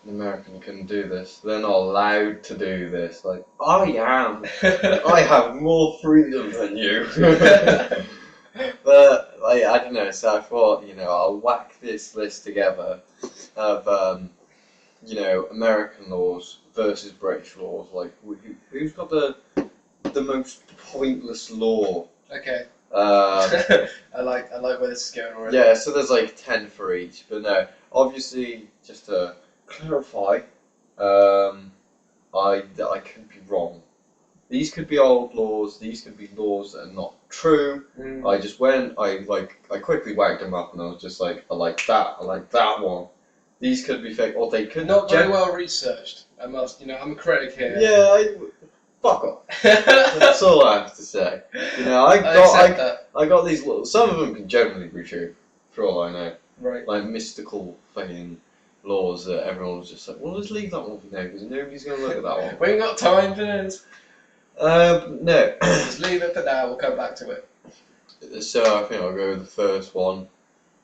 an American can do this. They're not allowed to do this. Like, I am. I have more freedom than you. But, like, I don't know, so I thought, I'll whack this list together of, American laws versus British laws. Like, who's got the most pointless law? Okay. I like where this is going already. Yeah, so there's like 10 for each, but no, obviously, just to clarify, I could be wrong. These could be old laws, these could be laws that are not true. I just I quickly whacked them up and I was just like, I like that one. These could be fake, or they could not very well researched. I'm a critic here. Yeah, fuck off. That's all I have to say. I got these little. Some of them can generally be true, for all I know. Right. Like mystical fucking laws that everyone was just like, well, let's leave that one for now because nobody's gonna look at that one. We ain't got time for this. No. Just leave it for now. We'll come back to it. So I think I'll go with the first one.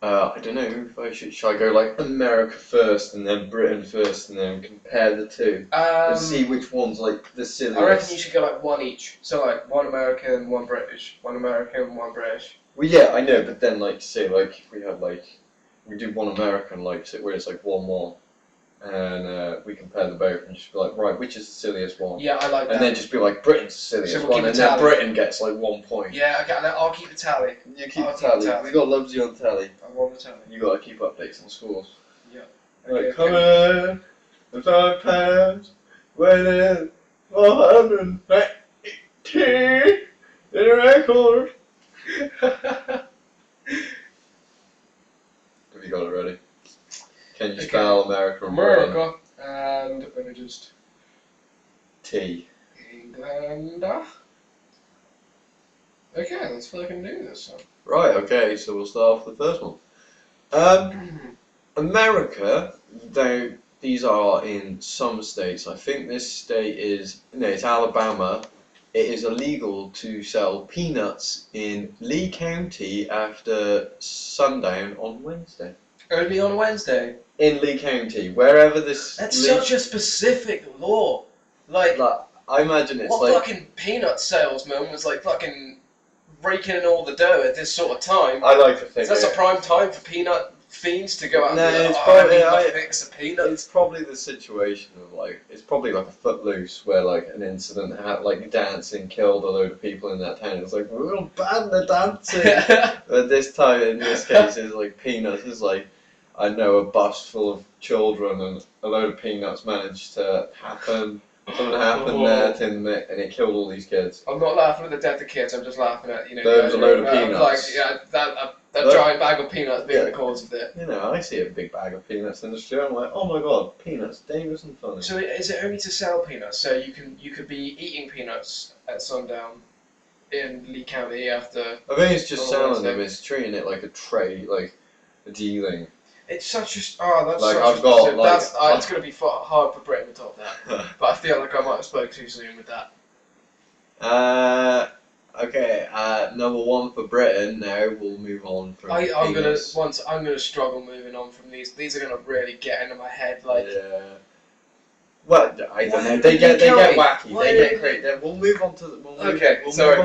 I don't know if I should I go like America first and then Britain first and then compare the two and see which one's like the silliest. I reckon you should go like one each. So like one American, one British, one American, one British. Well, yeah, I know, but then like say like if we have like we do one American like say, where it's like 1-1, and we compare them both and just be like, right, which is the silliest one? Yeah, I like that. And then just be like, Britain's the silliest So we'll one, and then Britain gets like 1 point. Yeah, okay, I'll keep the tally. You keep the tally. We got Lovesley on tally. I'm on the tally. You gotta keep updates on scores. Yeah. Okay, like, come in, the £5, winning 490 in a record. Have you got it ready? Can you spell America and Britain? America, and let me just... T. England. Okay, let's fucking do this. Right, okay, so we'll start off with the first one. America, though these are in some states, I think this state is, no, it's Alabama. It is illegal to sell peanuts in Lee County after sundown on Wednesday. Only on Wednesday? In Lee County, wherever this... That's such a specific law. Like I imagine it's what like... What fucking peanut salesman was like fucking raking in all the dough at this sort of time? I like to think... So that's a prime time for peanut fiends to go out and be like, it's probably, I fix a peanut. It's probably the situation of like, it's probably like a Footloose where like an incident had like dancing killed a load of people in that town. It's like, we're gonna ban the dancing. But this time, in this case, it's like peanuts. It's like, I know a bus full of children and a load of peanuts managed to happen. Something happened there, and it killed all these kids. I'm not laughing at the death of kids. I'm just laughing at There was a load of peanuts. Like that giant bag of peanuts being the cause of it. I see a big bag of peanuts in the street. I'm like, oh my god, peanuts, dangerous and funny. So is it only to sell peanuts? So you could be eating peanuts at sundown in Lee County after. I think it's just selling them. It's treating it like a trade, like a dealing. It's such a that's like such I've got like it's gonna be hard for Britain to top that. But I feel like I might have spoke too soon with that. Okay. Number 1 for Britain. Now we'll move on from. I'm gonna struggle moving on from these. These are gonna really get into my head. Like. Yeah. Well, I don't know. They get wacky. They get crazy. We'll move on to. We'll move on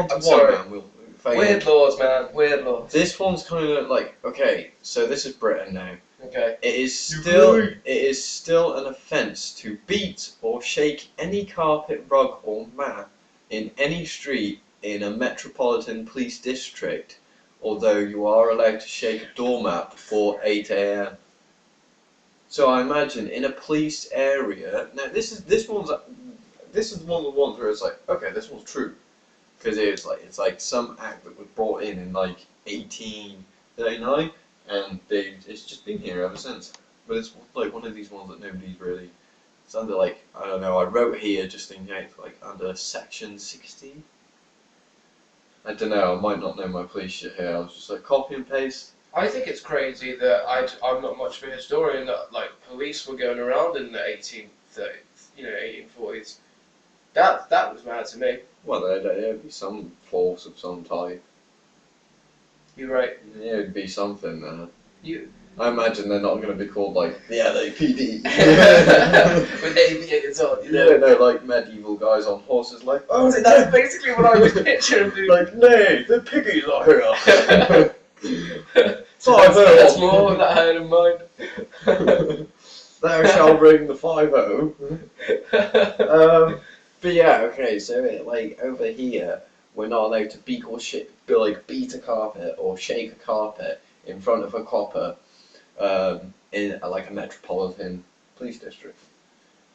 to one, man. Weird laws, man. Weird laws. This one's kind of like, okay, so this is Britain now. Okay. It is still an offence to beat or shake any carpet, rug or mat in any street in a metropolitan police district, although you are allowed to shake a doormat before 8 a.m. So I imagine in a police area. Now this is one of the ones where it's like, okay, this one's true. Because it's like some act that was brought in like 1839, and it's just been here ever since. But it's like one of these ones that nobody's really. It's under like, I don't know. I wrote here just in case, like under section 16. I don't know. I might not know my police shit here. I was just like copy and paste. I think it's crazy that I'm not much of a historian that like police were going around in the 1840s. That was mad to me. Well, there'd be some force of some type. You're right. Yeah, it'd be something there. I imagine they're not going to be called like the LAPD. With aviators on, you know. Yeah, no, like medieval guys on horses, like, oh, That's basically what I was picturing, dude. like, nay, the piggies are here. That's more that I had in mind. Thou shalt ring the 5-0. But yeah, okay, so like over here, we're not allowed to beat a carpet or shake a carpet in front of a copper in like a metropolitan police district.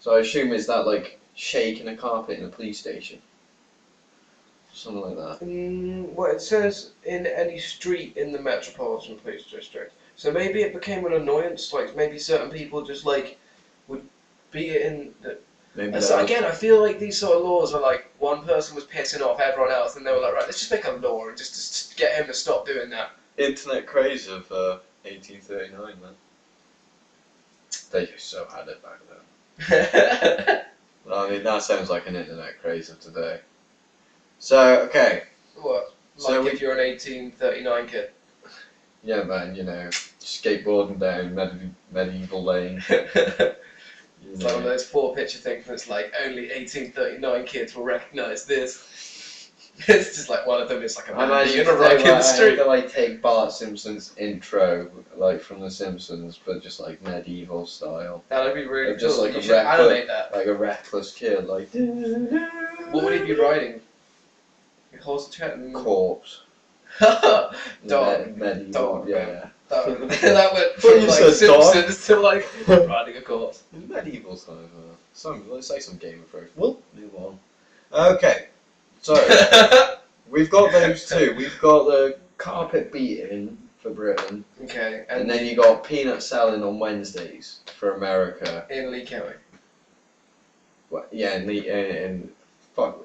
So I assume is that like shaking a carpet in a police station? Something like that. Well, it says in any street in the Metropolitan Police District. So maybe it became an annoyance, like maybe certain people just like would beat it in the... Maybe So again, I feel like these sort of laws are like one person was pissing off everyone else and they were like, right, let's just make a law and just get him to stop doing that. internet craze of 1839, man. They just so had it back then. I mean, that sounds like an internet craze of today. So, okay. What? Like So if you're an 1839 kid? Yeah, man, you know, skateboarding down medieval lane. It's like one of those 4-picture things where it's like only 1839 kids will recognise this. It's just like one of them is like a man being a rock in the street. They like take Bart Simpson's intro, like from The Simpsons, but just like medieval style. That'd be really Just cool. like You a should animate that. Like a reckless kid, like. What would he be riding? A horse chat and Corpse. Dog. Medieval. Dog. Yeah. That went What from you like said, dog? Simpsons to like riding a corpse. Medieval style. Let's say some Game of Thrones. We'll move on. Okay. So we've got those two. We've got the carpet beating for Britain, Okay, and then you got peanut selling on Wednesdays for America. in Lee County. Well, yeah, and fuck.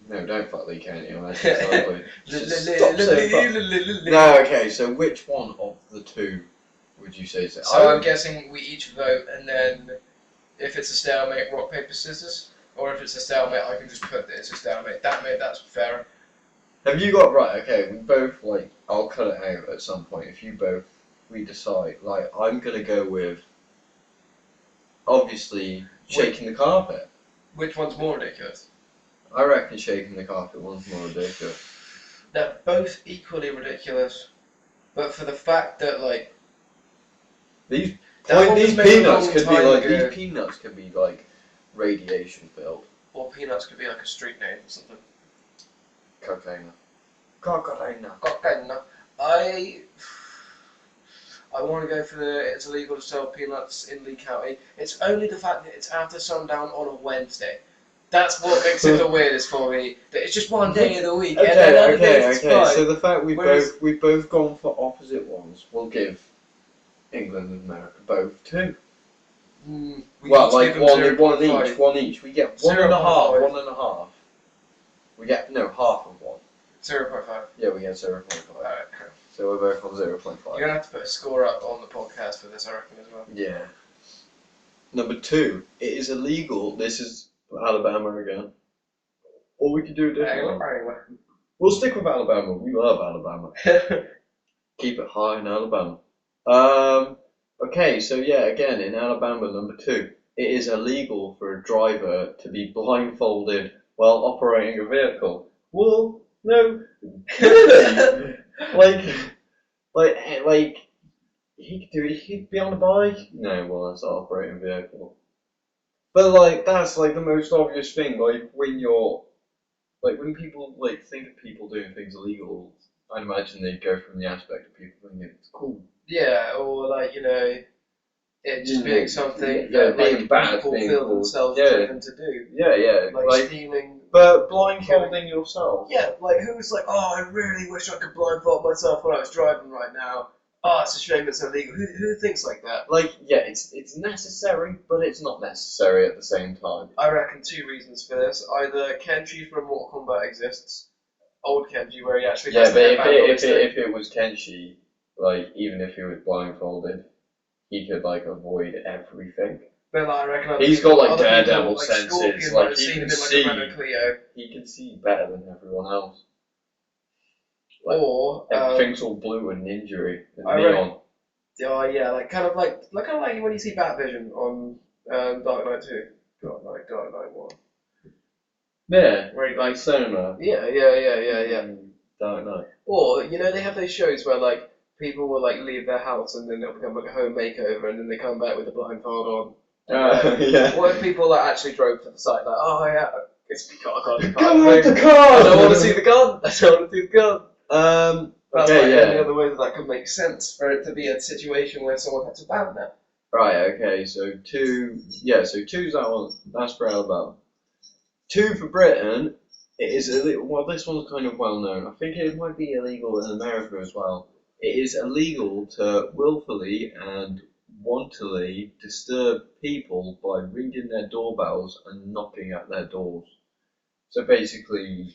No, don't fuck Lee County. I'm actually sorry. Stop saying fuck. No, okay. So which one of the two would you say? So I'm guessing we each vote, and then if it's a stalemate, rock paper scissors, or if it's a stalemate, I can just put that it's a stalemate. That's fair. Have you got right? Okay, we both like. I'll cut it out at some point. If we decide. Like, I'm gonna go with. Obviously, shaking the carpet. Which one's more ridiculous? I reckon shaking the carpet one's more ridiculous. They're both equally ridiculous, but for the fact that like These that one was these made a peanuts long could be time like ago. these peanuts could be like radiation filled. Or peanuts could be like a street name or something. Cocaine. Cocaine. I want to go for it's illegal to sell peanuts in Lee County. It's only the fact that it's after sundown on a Wednesday. That's what makes it the weirdest for me. That it's just one day of the week. And then other days it's fine. So the fact Whereas- we've both gone for opposite ones will give England and America both two. We Well, each like give them one 0.5. each, one each. We get one and a half, 0.5. 1.5. We get half of one. 0.5. Yeah, we get 0.5. Alright. So we're both on 0.5. You're gonna have to put a score up on the podcast for this, I reckon, as well. Yeah. Number 2, it is illegal. This is Alabama again. Or we could do a different one. Anyway. We'll stick with Alabama. We love Alabama. Keep it high in Alabama. Okay, so yeah, again, in Alabama, number 2, it is illegal for a driver to be blindfolded while operating a vehicle. Well, no, really? like, he could do it. He could be on a bike. No, well, that's an operating vehicle. But like, that's like the most obvious thing. Like when people like think of people doing things illegal, I'd imagine they go from the aspect of people thinking it's cool. Yeah, or like, it just being something Yeah, that being like, bad, people being feel cool. themselves Yeah. driven to do. Yeah, Like stealing. but blindfolding yourself. Yeah, like who's like, oh, I really wish I could blindfold myself when I was driving right now. Oh, it's a shame it's illegal. Who thinks like that? Like, yeah, it's necessary, but it's not necessary at the same time. I reckon 2 reasons for this. Either Kenshi from Mortal Kombat exists, old Kenji, where he actually Yeah, has but the headband on his head. if it was Kenshi, like, even if he was blindfolded, he could, like, avoid everything. But like, I reckon other He's people, got, like, other daredevil people, like senses, Scorpion like, might have he seen can him in like see. a Renault Clio. He can see better than everyone else. Like, Or everything's all blue and ninja and I neon. Oh yeah, like kind of like when you see Batvision on Dark Knight 2. God, like Dark Knight 1. Yeah, Right, like cinema. Yeah. Dark Knight. Or, you know, they have those shows where, like, people will, like, leave their house and then it'll become, like, a home makeover and then they come back with a blindfold on. Yeah. What if people that actually drove to the site, like, oh, yeah, it's because I got the car. Come with the car! I don't want to see the gun! I don't want to see the gun! That's okay, like yeah. any other way that could make sense for it to be a situation where someone had to ban that. Right, okay, so two's that one, that's for Alabama. Two for Britain, it is illegal, well this one's kind of well known, I think it might be illegal in America as well. It is illegal to willfully and wantonly disturb people by ringing their doorbells and knocking at their doors. So basically,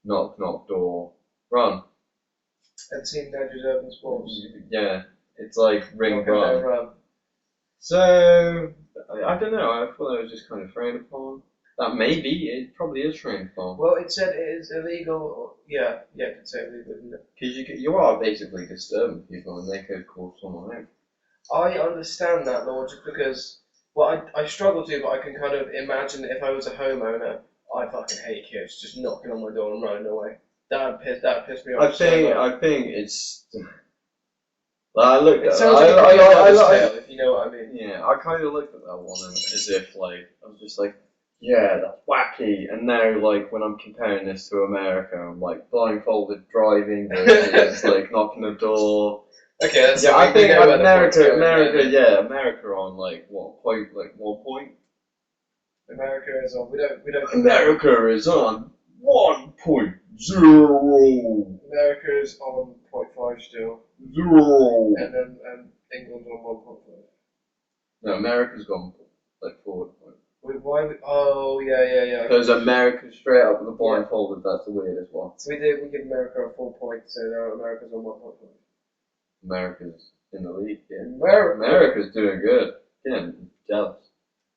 knock, knock, door, run. And seen Dangerous Urban Sports. Yeah, it's like ring, Knock at their run. So, I don't know, I thought that was just kind of frowned upon. That maybe, it probably is frowned upon. Well, it said it is illegal, yeah, it could say illegal, didn't it? Because you are basically disturbing people and they could call someone out. I understand that, Lord, just because, well, I struggle to, but I can kind of imagine that if I was a homeowner, I fucking hate kids just knocking on my door and running away. That pissed me off. I think it's. I looked It at sounds like a tale, if you know what I mean. Yeah, I kind of looked at that one and as if like I was just like, yeah, that's wacky. And now like when I'm comparing this to America, I'm like blindfolded driving versus like knocking the door. Okay, that's Yeah, I think America, America on like what point? Like 1 point. is on. We don't. America is on 1.0. America is on 0.5 still. 0. And then England's on 1.5. No, America's gone like forward. Wait, why? Oh yeah. Because America's straight up with the blindfolded. That's the weirdest one. So we give America a full point. So now America's on 1.5. America's in the league. Yeah. America's doing good. Yeah, jealous.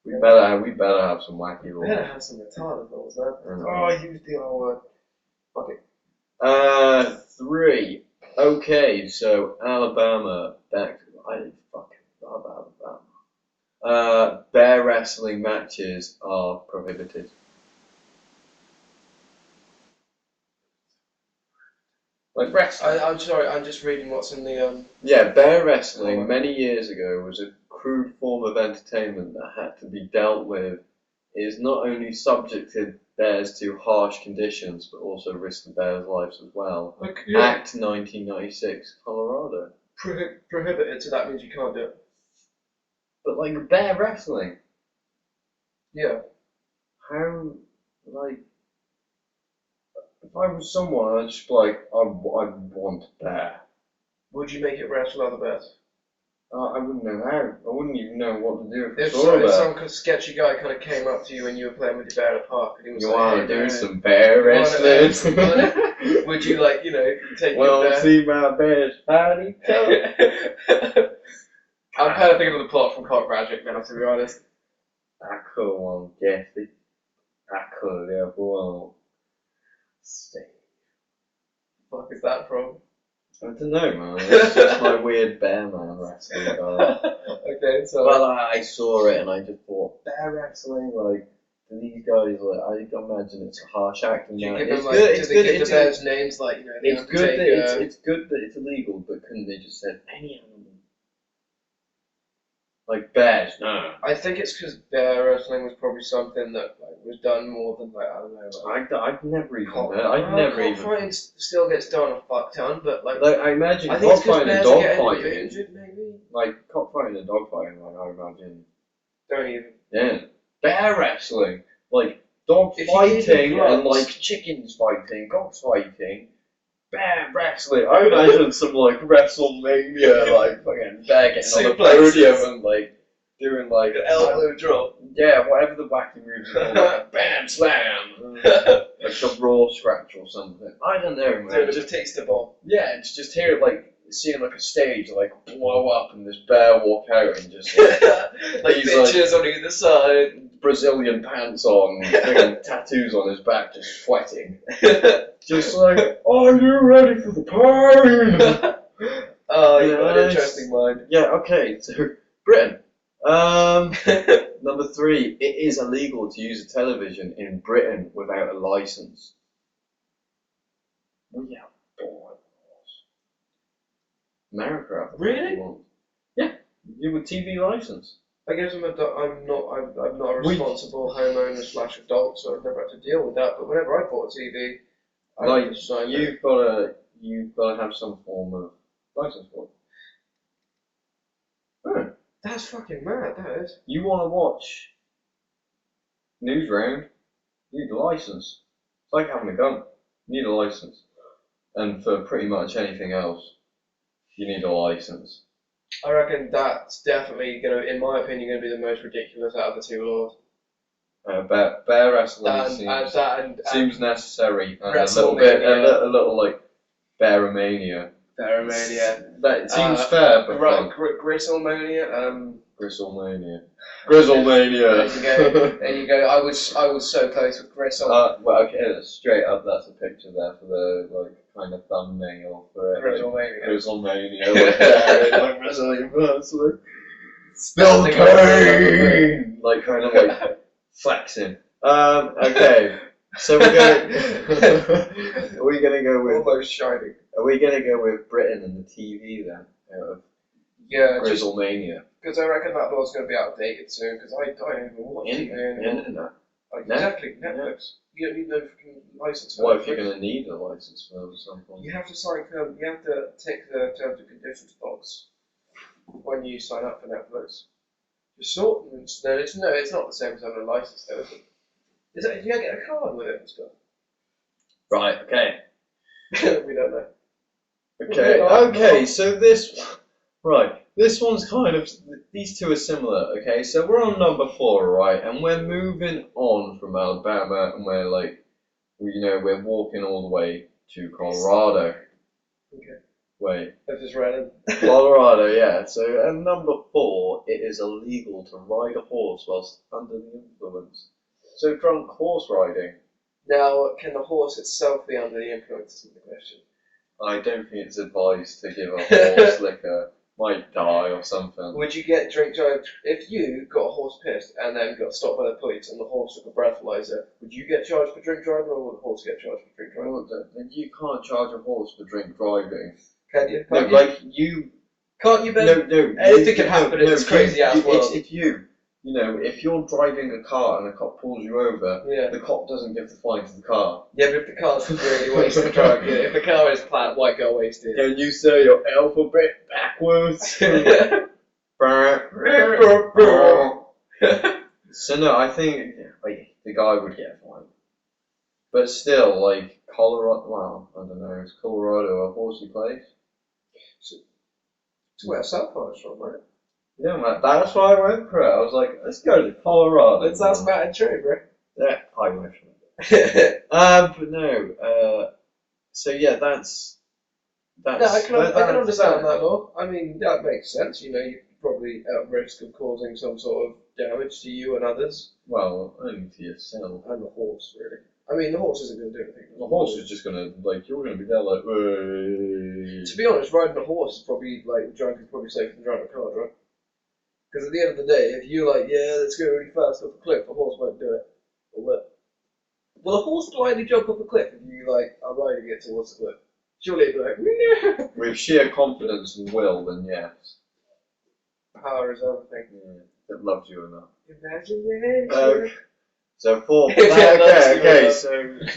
We better have some wacky rules. Better have some retarded rules, man. Oh, I used the R word. Fuck it. 3. Okay, so Alabama. Back to I fucking love Alabama. Bear wrestling matches are prohibited. Like wrestling. I'm sorry, I'm just reading what's in the Yeah, bear wrestling many years ago was a crude form of entertainment that had to be dealt with. It is not only subjected bears to harsh conditions, but also risk the bears' lives as well. Act 1996, Colorado. Prohibited, so that means you can't do it. But like bear wrestling, Yeah. how like if I was someone, I'd just be like, I want a bear. Would you make it wrestle other bears? I wouldn't know how. I wouldn't even know what to do If saw a bear. some sketchy guy kind of came up to you when you were playing with your bear at the park and he was You like, want to hey, do some bear wrestling? would you like, take your Well, bear? see my bear's body. I'm kind of thinking of the plot from Cock Magic now, to be honest. I couldn't guess it. I could have won. What the fuck is that from? I don't know, man. It's just my weird bear man wrestling guy. Okay, so. Well, I saw it and I just thought, bear wrestling, like, to these guys, like, I imagine it's a harsh act. And do you that. give It's them, good. like, It's do they good. give the bears names, like, It's good that it's good that it's illegal, but couldn't they just said any animal? Like bears, no. I think it's because bear wrestling was probably something that was done more than I don't know. I've never even Cock fighting still gets done a fuck ton, but like I imagine I think it's cockfighting and dog dogfighting. injured, maybe. Like cockfighting and dogfighting, like I imagine. Don't even. Yeah. Bear wrestling, like dog fighting and like chickens fighting, cocks fighting. Bear wrestling. I imagine some like WrestleMania, like fucking bear getting on the podium and like doing like an elbow drop. Yeah, whatever the wacky moves are called, like bam slam, like the raw scratch or something. I don't know, man. Doing a taster bomb. Yeah, it's just here like seeing like a stage like blow up and this bear walk out and just like, like bitches on either side. Brazilian pants on, tattoos on his back, just sweating. Just like, are you ready for the pain? Oh, you've got an interesting mind. Yeah, okay, so Britain. Number 3, it is illegal to use a television in Britain without a license. We have bored America. Really? Yeah, you with TV license. I guess I'm not a responsible homeowner / adult, so I've never had to deal with that. But whenever I bought a TV, you've got to have some form of license for it. Oh. That's fucking mad. That is. You want to watch Newsround? You need a license. It's like having a gun. You need a license. And for pretty much anything else, you need a license. I reckon that's definitely in my opinion, going to be the most ridiculous out of the two laws. Bear wrestling seems necessary, and a little like Bearomania. Bearomania. That seems fair, but Gristlemania. Gristlemania. Grizzlemania. There you go. I was so close with Gristle. Well, okay, straight up, that's a picture there for the like kind of thumbnail for it. Grizzlemania. Grizzlemania. Like Brazilian wrestling. Spill pain. Like kind of like flexing. Okay. So we're going. Are we gonna go with? Almost shining. Are we gonna go with Britain and the TV then? Yeah, Grizzlemania. Because I reckon that law's going to be outdated soon. Because I don't even watch internet. Exactly, Netflix. You don't need no freaking license for What Netflix. if you're gonna need a license for something? You have to sign. You have to tick the terms and conditions box when you sign up for Netflix. It's not the same as having a license though, is it? Is it? You get a card with it and stuff. Right. Okay. We don't know. Okay. So this one's kind of, these two are similar. Okay, so we're on number 4, right, and we're moving on from Alabama, and we're walking all the way to Colorado. Okay. Wait. I've just read it. Colorado, yeah. So at number 4, it is illegal to ride a horse whilst under the influence. So drunk horse riding. Now, can the horse itself be under the influence? Is the question. I don't think it's advised to give a horse liquor. Might die or something. Would you get drink drive if you got a horse pissed and then got stopped by the police and the horse took a breathalyzer? Would you get charged for drink driving, or would the horse get charged for drink driving? Well, you can't charge a horse for drink driving. Can you? No, like you. Can't you, Ben? No. Anything can happen in this crazy ass world. If you're driving a car and a cop pulls you over, yeah. The cop doesn't give the fine to the car. Yeah, but if the car's really wasted driving, if the car is flat, white girl wasted. Can you say your alphabet backwards? So no, I think the guy would get a fine. But still, like Colorado, well, I don't know, is Colorado a horsey place? It's where South Park's from, right? Yeah, man, that's why I went for it. I was like, let's go to Colorado. Let's ask Matt and Trey, bro. Yeah, I wish. But no, so yeah, that's. No, I can understand that law. I mean, that makes sense. You're probably at risk of causing some sort of damage to you and others. Well, only to yourself. And the horse, really. I mean, the horse isn't going to do anything. The horse is just going to, you're going to be there like, Whoa. To be honest, riding a horse is probably, drunk is probably safer than driving a car, right? Because at the end of the day, if you're like, yeah, let's go really fast off a cliff, a horse won't do it. Or what? Will a horse blindly jump off a cliff if you, are riding it towards the cliff? Surely it'd be like, yeah. With sheer confidence and will, then yes. Power is everything. Yeah, it loves you enough. Imagination. So 4. Okay, so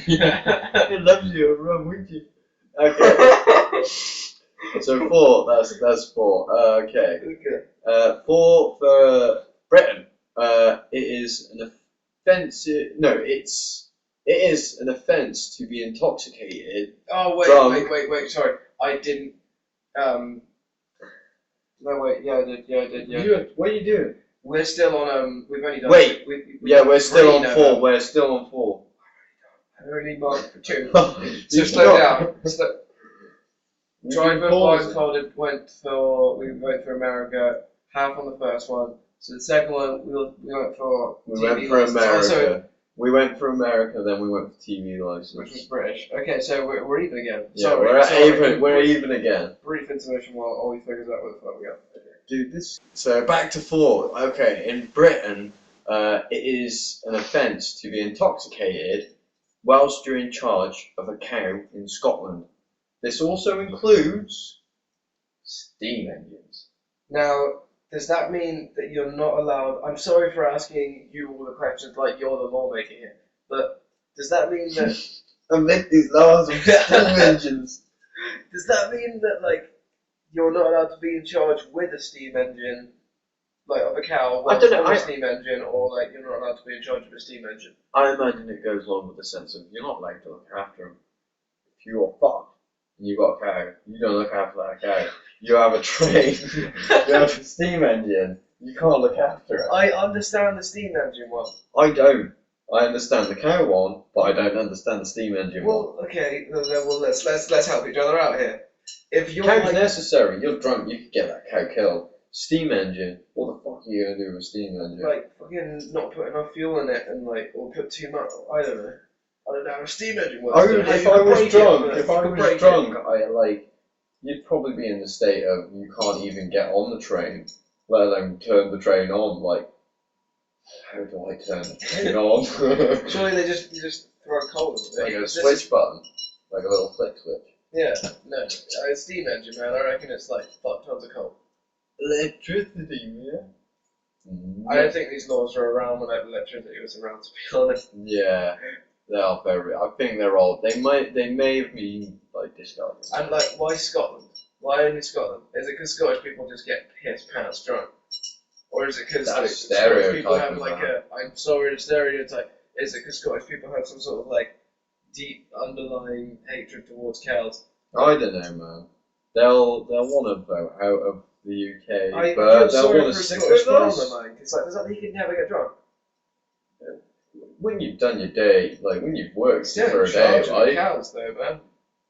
it loves you around with you. Okay. So 4. That's 4. Okay. 4 for Britain. It is an offensive. No, it is an offence to be intoxicated. Oh drunk. wait. Sorry, I didn't. No wait. Yeah, I did. Yeah. What are you doing? We're still on. We've only done. Wait. We're still on 4. We're still on 4. I only marked for 2. So slow down. Driver blindfolded we went for America, half on the first one. So the second one we went for America. Oh, sorry. We went for America, then we went for TV license. Which was British. Okay, so we're even again. Yeah, Sorry, we're even again. Brief intermission while Ollie figures out what the fuck we got. Okay. Dude, this. So back to 4. Okay, in Britain, it is an offence to be intoxicated whilst you're in charge of a cow in Scotland. This also includes steam engines. Now, does that mean that you're not allowed? I'm sorry for asking you all the questions like you're the lawmaker here, but does that mean that? I make these laws of steam engines. Does that mean that like you're not allowed to be in charge with a steam engine, like of a cow, I don't know, on a steam engine, or like you're not allowed to be in charge of a steam engine? I imagine it goes along with the sense of you're not allowed to look after them. If you're fucked and you've got a cow, you don't look after that cow. You have a train, you have a steam engine, you can't look after it. I understand the steam engine one. I don't. I understand the cow one, but I don't understand the steam engine one. Well, okay, well let's help each other out here. If you're Cow's like, necessary, you're drunk, you could get that cow killed. Steam engine, what the fuck are you gonna do with a steam engine? like fucking not put enough fuel in it and like or put too much, I don't know how a steam engine works. If I was drunk, I like, you'd probably be in the state of you can't even get on the train, let alone turn the train on. Like, how do I turn the train on? Surely you just throw a coal in Like it. a switch button, like a little flick switch. Yeah, no, a steam engine, man. I reckon it's like fuck tons of coal. Electricity, yeah. I don't think these laws were around when electricity was around, to be honest. Yeah, they are very. I think they're old. They may have been like discarded. And like, why Scotland? Why only Scotland? Is it because Scottish people just get pissed pants drunk, or is it because like, Scottish people have like I'm sorry to stereotype. Is it because Scottish people have some sort of like deep underlying hatred towards cows? I don't know, man. They'll want to vote out of the UK, I but feel they'll sorry want for to stick Scottish with us. farmer, man. It's like, does that mean you can never get drunk? When you've done your day, like when you've worked Still for in a day, charge of right? cows, though, man.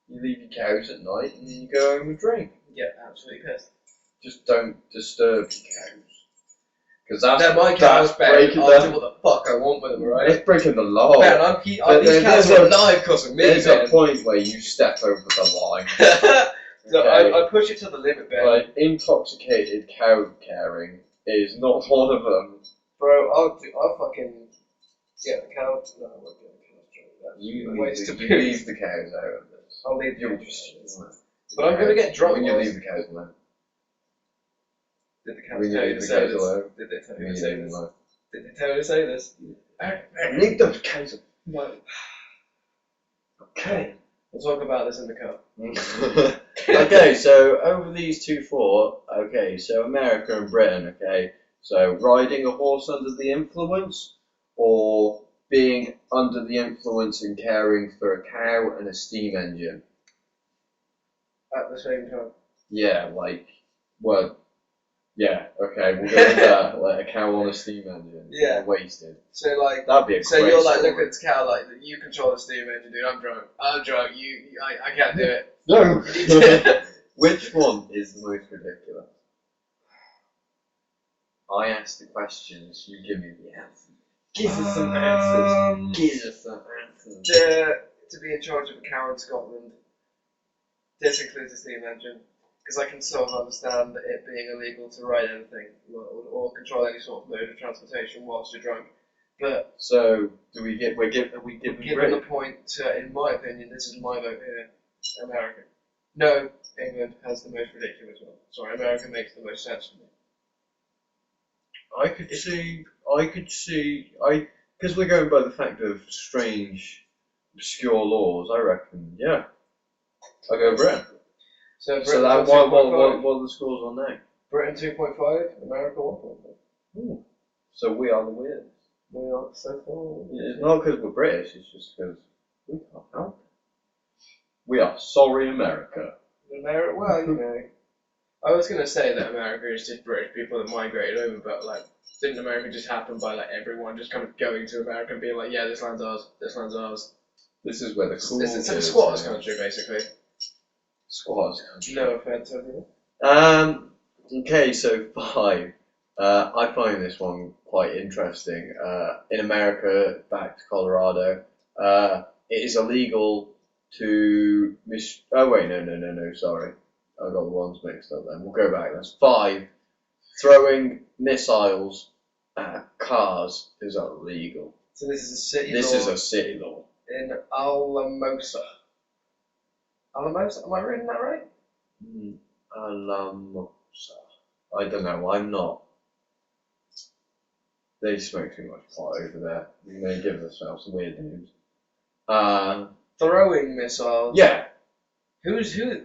You leave your cows at night and you go home and drink. Yeah, absolutely pissed. Just don't disturb your cows. Because that's They're my cows, Ben. breaking I'll do them. what the fuck I want with them, alright? That's breaking the law. Ben, these cows are alive because of me, There's Ben. a point where you step over the line. So Okay. I push it to the limit, Ben. Like, intoxicated cow caring is not one of them. Bro, I'll fucking get the cows. No, I won't get the cows drunk. You Waste leave the cows out of this. I'll leave You're the just. But I'm gonna get drunk When you whilst- leave the cows alone. Did the cows When you tell you leave to the say cows this? alone. Did they tell you When to you say leave them this? alone. Did they tell you to say this? Leave those cows No. Okay. We'll talk about this in the car. Okay, so over these 2-4, okay, so America and Britain, okay, so riding a horse under the influence or being under the influence and caring for a cow and a steam engine. At the same time. Yeah, like, well, yeah, okay, we'll go with that, like a cow on a steam engine. Yeah. Wasted. So like, That'd be a so great you're like story. looking at this cow like you control the steam engine, dude. I'm drunk. I can't do it. No! Which one is the most ridiculous? I ask the questions, you give me the answers. Give us some answers. Give us some answers. To be in charge of a cow in Scotland, this includes a steam engine, because I can sort of understand it being illegal to ride anything or control any sort of mode of transportation whilst you're drunk. But So, do we get? We're given given the point to, in my opinion, this is my vote here, America. No, England has the most ridiculous one. Sorry, America makes the most sense for me. I could see, because we're going by the fact of strange, obscure laws. I reckon, yeah, I go Britain. So So that what are the scores on now? Britain 2.5, America 1.5. So we are the winners. We are so far. Yeah, it's not because we're British. It's just because we can't help it. We are sorry, America. America, well, you know, I was gonna say that America is just British people that migrated over, but like, didn't America just happen by like everyone just kind of going to America and being like, yeah, this land's ours, this land's ours. This is where the cool. It's like a squatters' country, basically. Squatters' country. No offense, everyone. Okay, so 5. I find this one quite interesting. In America, back to Colorado, it is illegal to Oh wait, no. Sorry, I got the ones mixed up. Then we'll go back. That's 5. Throwing missiles at cars is illegal. So this is a city This law is a city law. in Alamosa. Alamosa? Am I reading that right? Alamosa. I don't know. I'm not. They smoke too much pot over there. They give themselves some weird names. Throwing missiles. Yeah. Who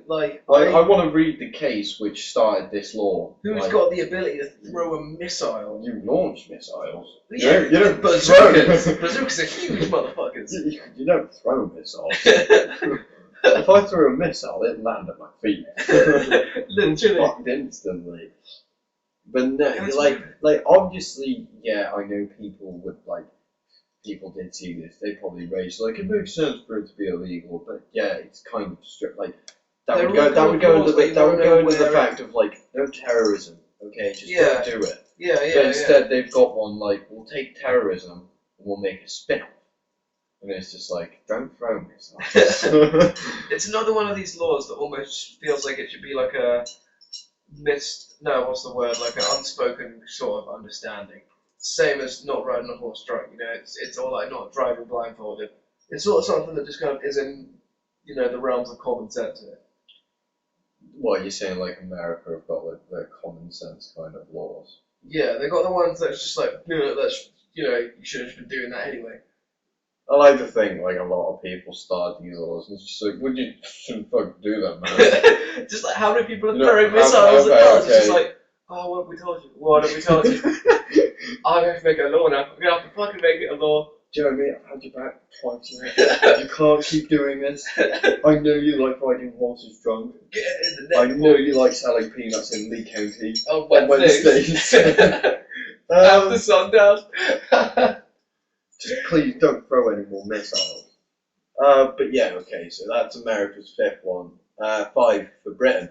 like? I want to read the case which started this law. Who's got the ability to throw a missile? You launch missiles. Yeah, you don't bazookas. throw. Bazookas are huge motherfuckers. You don't throw missiles. If I threw a missile, it'd land at my feet. Literally. Fucked instantly. But no, like obviously, yeah, I know people did see this. They probably raged. Like it makes sense for it to be illegal, but yeah, it's kind of strict. Like that would go into the fact of like no terrorism. Okay, just don't do it. But instead, they've got one like we'll take terrorism and we'll make a spin-off. And it's just like, don't throw missiles. It's another one of these laws that almost feels like it should be like a like an unspoken sort of understanding. Same as not riding a horse drunk, it's all like not driving blindfolded. It's sort of something that just kind of is in, the realms of common sense here. What, you're saying like America have got like their common sense kind of laws? Yeah, they got the ones that's just like, you should have been doing that anyway. I like to think like a lot of people start these laws and it's just like, you shouldn't fucking do that, man. Just like how many people are throwing missiles at cars? It's just like, oh, what have we told you? What have we told you? I'm going to make it a law now. I'm going to have to fucking make it a law. Do you know what I mean? I've had your back twice now. You can't keep doing this. I know you like riding horses drunk. Get it in the neck. I know you like selling peanuts in Lee County on Wednesdays. After sundown. Just please don't throw any more missiles. But yeah, okay, so that's America's 5th one. 5 for Britain.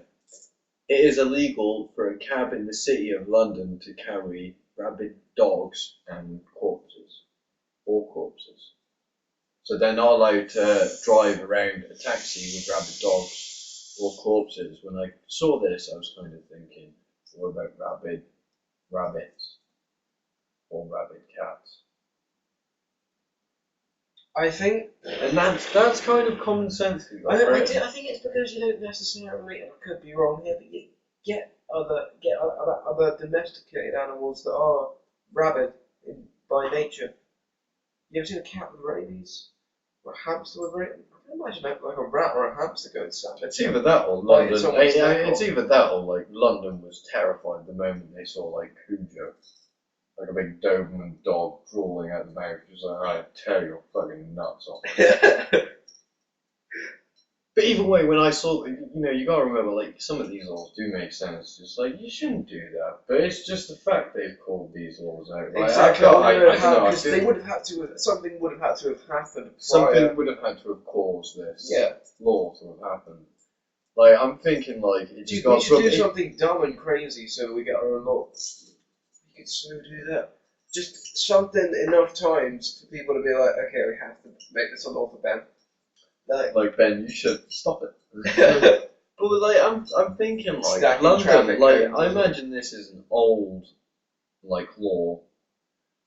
It is illegal for a cab in the city of London to carry rabid dogs and corpses. Or corpses. So they're not allowed to drive around a taxi with rabid dogs or corpses. When I saw this, I was kind of thinking, what about rabid rabbits? Or rabid cats? I think, and that's kind of common sense. I think it's because you don't necessarily, and I could be wrong here, but you get other domesticated animals that are rabid by nature. You ever seen a cat with rabies? Or a hamster with rabies? I can imagine like a rat or a hamster going savage. It's either that or London. It's either that or like London was terrified the moment they saw like Cujo. Like a big Doberman dog crawling out the mouth, just like, I tear your fucking nuts off. But either way, when I saw, you gotta remember, like, some of these laws do make sense. Just like, you shouldn't do that. But it's just the fact they've called these laws out. Like, exactly. I don't know. Because they would have had to, something would have had to have happened. Something would have had to have caused this law to have happened. Like, I'm thinking, like, it just got... We should do something dumb and crazy so we get our own law. You could so do that. Just something enough times for people to be like, okay, we have to make this a law for Ben. Like Ben, you should stop it. But like, I'm thinking like Stacking London. Like, I well. imagine this is an old like law.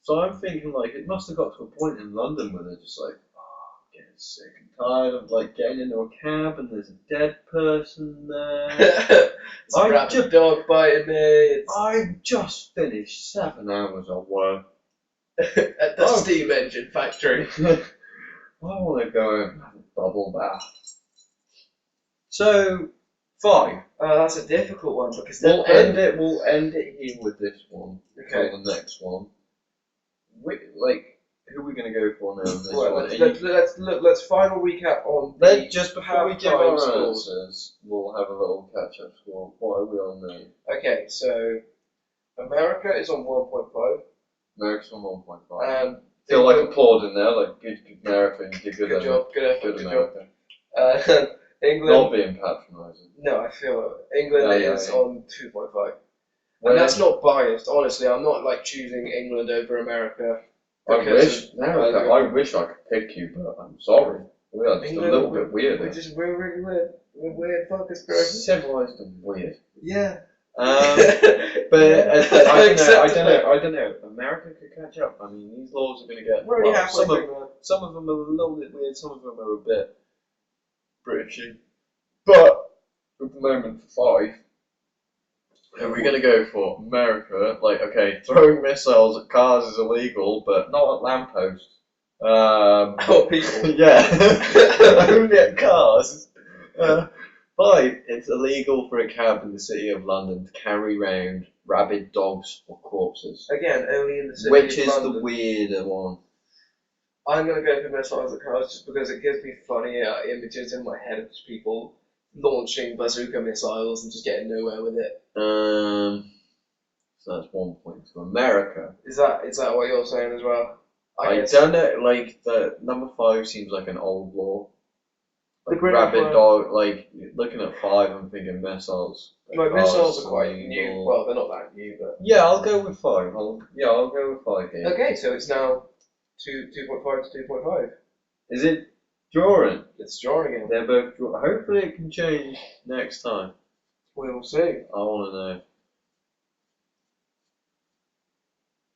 So I'm thinking like it must have got to a point in London where they're just like, oh, I'm getting sick and tired of like getting into a cab and there's a dead person there. I just dog biting me. I just finished 7 hours of work at the steam engine factory. I want to go and have a bubble bath. So 5. That's a difficult one because We'll end it here with this one. Okay. For the next one. Who are we going to go for now? On this one? Let's final recap on. Just before we give our answers, we'll have a little catch-up score. What are we on now? Okay, so America is on 1.5. America's on 1.5. And feel like applauding there, like good America, you did good job, good effort, good America. job. England. Not being patronising. No, I feel England is on 2.5. And that's not biased, honestly. I'm not like choosing England over America. I wish I could pick you, but I'm sorry. We are just a little bit weird. We're really weird. We're weird fuckers, bro. Civilized and weird. Yeah. But I don't know. America could catch up. I mean, these laws are going to get. We're already halfway through. Some of them are a little bit weird. Some of them are a bit Britishy. But at the moment, for 5. Are we going to go for America? Like, okay, throwing missiles at cars is illegal, but not at lampposts. People. Yeah, only at cars. 5. It's illegal for a cab in the city of London to carry round rabid dogs or corpses. Again, only in the city Which of London. is the weirder one? I'm going to go for missiles at cars just because it gives me funny images in my head of just people launching bazooka missiles and just getting nowhere with it. So that's 1 point to America. Is that what you're saying as well? I don't know, like, the number 5 seems like an old law. Like The rabid dog, like, looking at 5, I'm thinking missiles. Like missiles are quite new. Well, they're not that new, but... Yeah, I'll go with 5. I'll go with 5 here. Okay, so it's now 2.5 to 2.5. Is it drawing? It's drawing again. They're both drawing. Hopefully it can change next time. We will see. I want to know.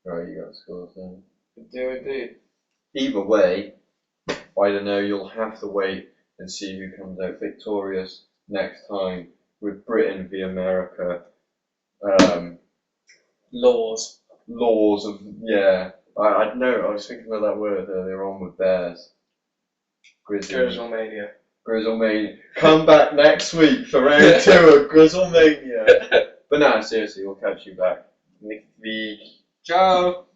Right, you got scores then. Do indeed. Either way, I don't know, you'll have to wait and see who comes out victorious next time with Britain v America. Laws. Laws of, yeah. I know, I was thinking of that word earlier on with bears. Grizzlemania. Grizzlemania. Come back next week for round 2 of Grizzlemania. But no, seriously, we'll catch you back next week. Ciao.